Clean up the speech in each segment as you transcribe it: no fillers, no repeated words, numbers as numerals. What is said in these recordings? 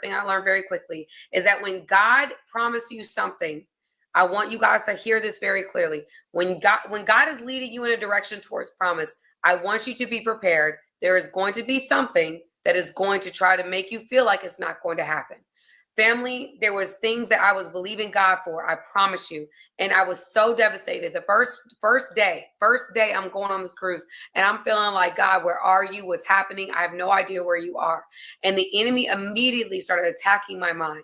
thing I learned very quickly is that when God promised you something, I want you guys to hear this very clearly. When God is leading you in a direction towards promise, I want you to be prepared. There is going to be something that is going to try to make you feel like it's not going to happen. Family, there was things that I was believing God for, I promise you. And I was so devastated. The first day I'm going on this cruise, and I'm feeling like, God, where are you? What's happening? I have no idea where you are. And the enemy immediately started attacking my mind.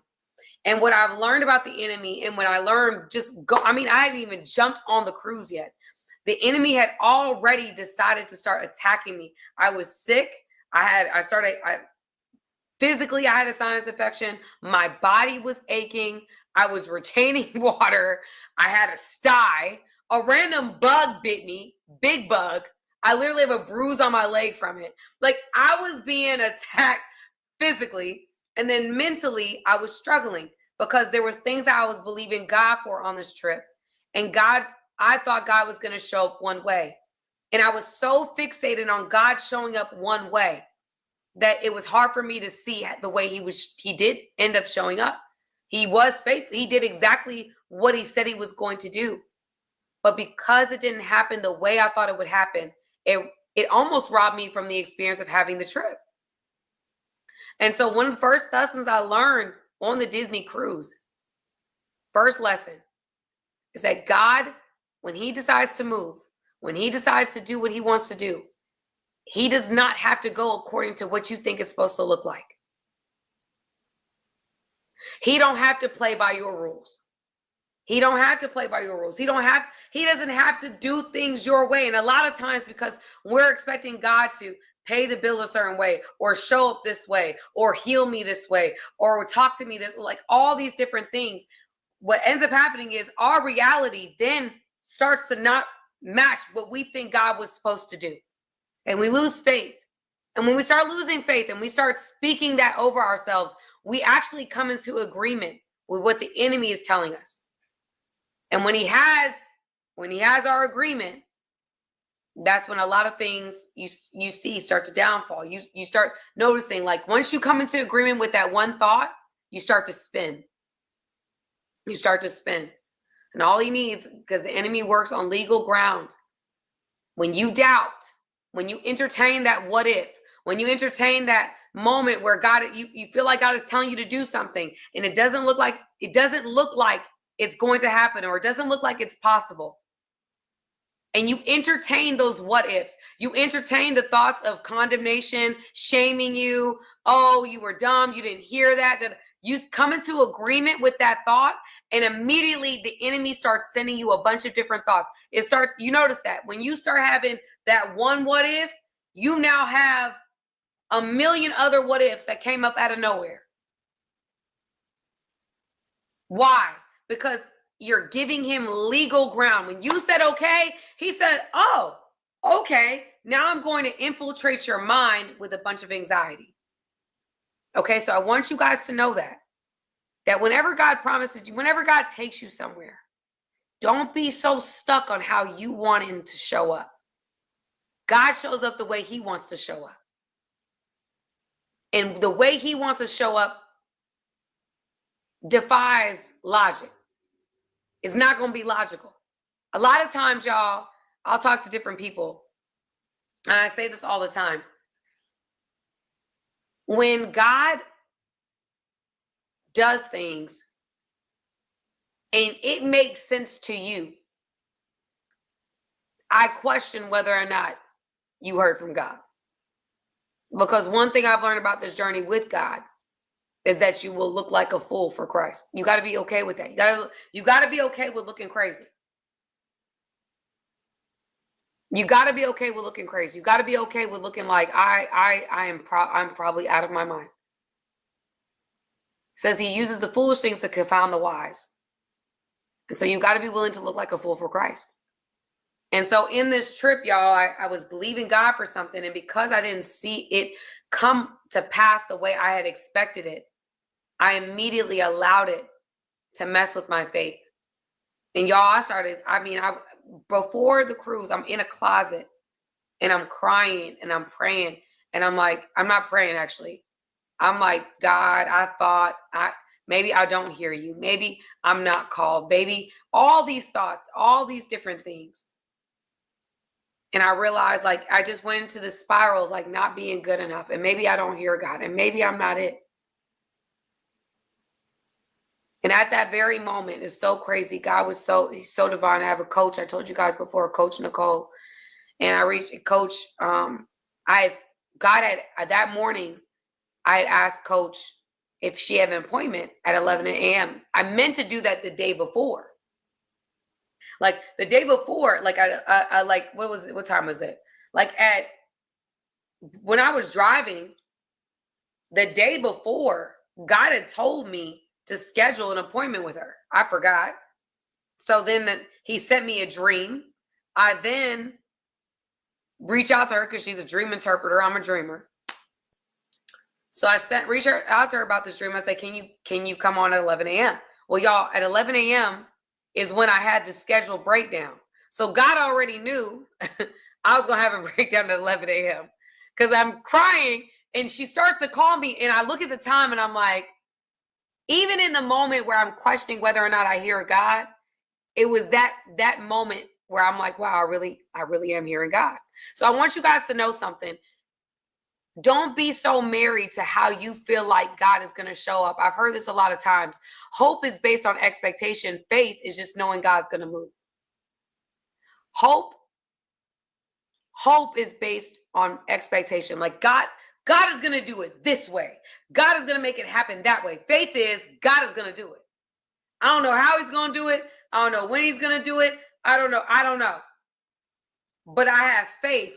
And what I've learned about the enemy, and when I learned I hadn't even jumped on the cruise yet. The enemy had already decided to start attacking me. I was sick. Physically, I had a sinus infection. My body was aching. I was retaining water. I had a sty. A random bug bit me, big bug. I literally have a bruise on my leg from it. Like, I was being attacked physically. And then mentally, I was struggling because there was things that I was believing God for on this trip. And I thought God was going to show up one way. And I was so fixated on God showing up one way that it was hard for me to see the way he did end up showing up. He was faithful. He did exactly what he said he was going to do. But because it didn't happen the way I thought it would happen, it almost robbed me from the experience of having the trip. And so one of the first lessons I learned on the Disney cruise, first lesson, is that God, when he decides to move, when he decides to do what he wants to do, he does not have to go according to what you think it's supposed to look like. He don't have to play by your rules. He don't have to play by your rules. He doesn't have to do things your way. And a lot of times, because we're expecting God to pay the bill a certain way, or show up this way, or heal me this way, or talk to me this, like all these different things, what ends up happening is our reality then starts to not match what we think God was supposed to do. And we lose faith. And when we start losing faith and we start speaking that over ourselves, we actually come into agreement with what the enemy is telling us. And when he has our agreement, that's when a lot of things you see start to downfall. You start noticing, like, once you come into agreement with that one thought, you start to spin. You start to spin. And all he needs, because the enemy works on legal ground, when you doubt, when you entertain that what if, when you entertain that moment where God, you feel like God is telling you to do something, and it doesn't look like it's going to happen, or it doesn't look like it's possible. And you entertain those what ifs. You entertain the thoughts of condemnation, shaming you. Oh, you were dumb. You didn't hear that. You come into agreement with that thought, and immediately the enemy starts sending you a bunch of different thoughts. You notice that when you start having that one what if, you now have a million other what ifs that came up out of nowhere. Why? Because you're giving him legal ground. When you said okay, he said, oh, okay, now I'm going to infiltrate your mind with a bunch of anxiety. Okay, so I want you guys to know that whenever God promises you, whenever God takes you somewhere, don't be so stuck on how you want him to show up. God shows up the way he wants to show up. And the way he wants to show up defies logic. It's not going to be logical. A lot of times, y'all, I'll talk to different people, and I say this all the time. When God does things and it makes sense to you, I question whether or not you heard from God. Because one thing I've learned about this journey with God is that you will look like a fool for Christ. You got to be okay with that. You got to be okay with looking crazy. You got to be okay with looking crazy. You got to be okay with looking like I'm probably out of my mind. It says he uses the foolish things to confound the wise. And so you got to be willing to look like a fool for Christ. And so in this trip, y'all, I was believing God for something. And because I didn't see it come to pass the way I had expected it, I immediately allowed it to mess with my faith. And y'all, before the cruise, I'm in a closet and I'm crying and I'm praying. And I'm like, I'm not praying actually. I'm like, God, maybe I don't hear you. Maybe I'm not called. Maybe all these thoughts, all these different things. And I realized, like, I just went into this spiral of like not being good enough. And maybe I don't hear God. And maybe I'm not it. And at that very moment, it's so crazy. God was he's so divine. I have a coach. I told you guys before, Coach Nicole. And I reached Coach. That morning, I had asked Coach if she had an appointment at 11 a.m. I meant to do that the day before. Like the day before, like I like, what time was it? Like when I was driving the day before, God had told me to schedule an appointment with her. I forgot. So then he sent me a dream. I then reach out to her because she's a dream interpreter. I'm a dreamer. So I reached out to her about this dream. I said, can you come on at 11 a.m.? Well, y'all, at 11 a.m. is when I had the scheduled breakdown. So God already knew I was going to have a breakdown at 11 a.m. because I'm crying and she starts to call me and I look at the time and I'm like, even in the moment where I'm questioning whether or not I hear God, it was that moment where I'm like, wow, I really am hearing God. So I want you guys to know something. Don't be so married to how you feel like God is going to show up. I've heard this a lot of times. Hope is based on expectation. Faith is just knowing God's going to move. Hope is based on expectation. Like God is going to do it this way. God is going to make it happen that way. Faith is God is going to do it. I don't know how he's going to do it. I don't know when he's going to do it. I don't know. But I have faith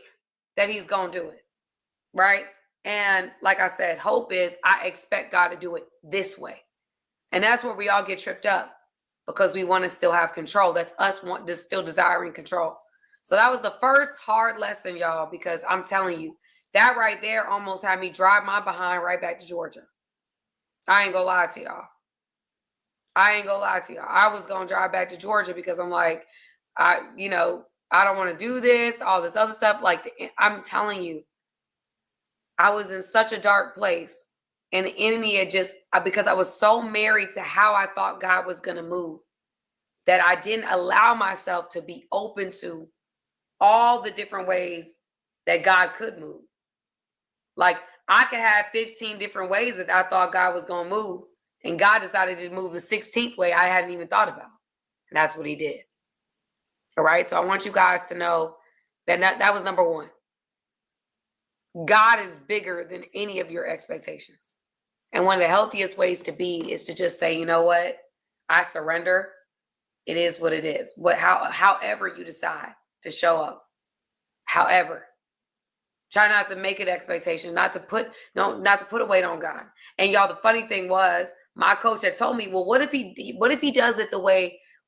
that he's going to do it. Right? And like I said, hope is I expect God to do it this way. And that's where we all get tripped up because we want to still have control. That's us still desiring control. So that was the first hard lesson, y'all, because I'm telling you, that right there almost had me drive my behind right back to Georgia. I ain't gonna lie to y'all. I was gonna drive back to Georgia because I'm like, I don't want to do this, all this other stuff. Like, I'm telling you, I was in such a dark place. And the enemy had because I was so married to how I thought God was going to move, that I didn't allow myself to be open to all the different ways that God could move. Like, I could have 15 different ways that I thought God was going to move. And God decided to move the 16th way I hadn't even thought about. And that's what he did. All right. So I want you guys to know that was number one. God is bigger than any of your expectations. And one of the healthiest ways to be is to just say, you know what? I surrender. It is what it is. However you decide to show up. However. Try not to make it expectation, not to put a weight on God. And y'all, the funny thing was, my coach had told me, well, what if he does it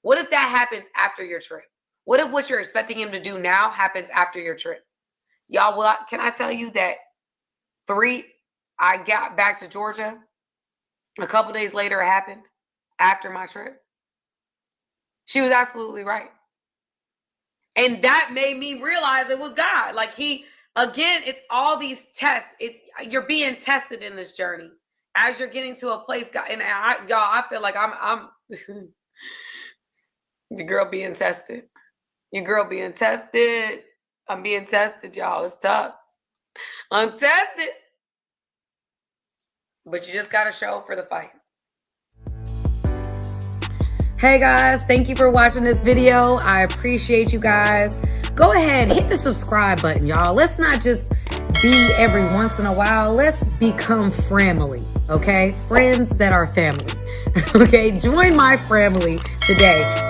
what if that happens after your trip? What if what you're expecting him to do now happens after your trip? Y'all, can I tell you that I got back to Georgia. A couple days later, it happened after my trip. She was absolutely right. And that made me realize it was God. Like again, it's all these tests. You're being tested in this journey as you're getting to a place. God, and I feel like I'm the girl being tested. Your girl being tested. I'm being tested, y'all. It's tough. I'm tested. But you just got to show up for the fight. Hey guys, thank you for watching this video. I appreciate you guys. Go ahead, hit the subscribe button, y'all. Let's not just be every once in a while. Let's become Framily, okay? Friends that are family, okay? Join my Framily today.